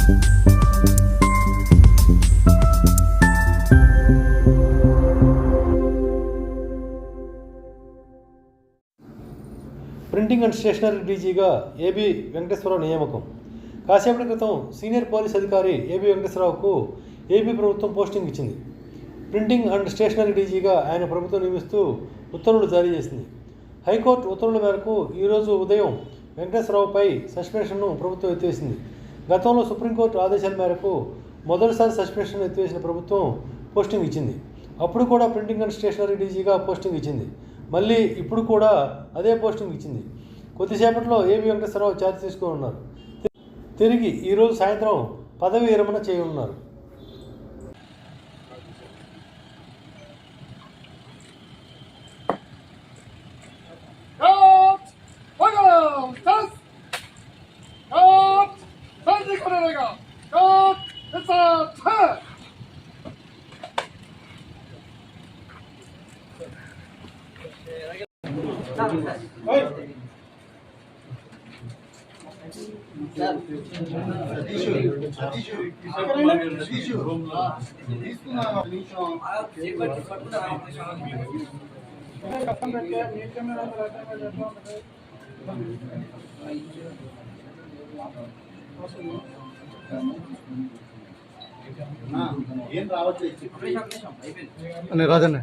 Printing and stationery డీజీగా AB Venkateswararao నియామకం. కాసేపటి క్రితం సీనియర్ పోలీస్ అధికారి ఏబీ వెంకటేశ్వరరావుకు ఏపీ ప్రభుత్వం పోస్టింగ్ ఇచ్చింది. ప్రింటింగ్ అండ్ స్టేషనరీ డీజీగా ఆయన ప్రభుత్వం నియమిస్తూ ఉత్తర్వులు జారీ చేసింది. హైకోర్టు ఉత్తర్వుల మేరకు ఈరోజు ఉదయం వెంకటేశ్వరరావుపై సస్పెన్షన్ను ప్రభుత్వం ఎత్తివేసింది. గతంలో సుప్రీంకోర్టు ఆదేశాల మేరకు మొదటిసారి సస్పెన్షన్ ఎత్తివేసిన ప్రభుత్వం పోస్టింగ్ ఇచ్చింది. అప్పుడు కూడా ప్రింటింగ్ అండ్ స్టేషనరీ డీజీగా పోస్టింగ్ ఇచ్చింది. మళ్ళీ ఇప్పుడు కూడా అదే పోస్టింగ్ ఇచ్చింది. కొద్దిసేపట్లో ఏబీ వెంకటేశ్వరరావు ఛార్జ్ తీసుకుని ఉన్నారు. తిరిగి ఈరోజు సాయంత్రం పదవి విరమణ చేయనున్నారు. ఏం రావట్లేదు రాజన్న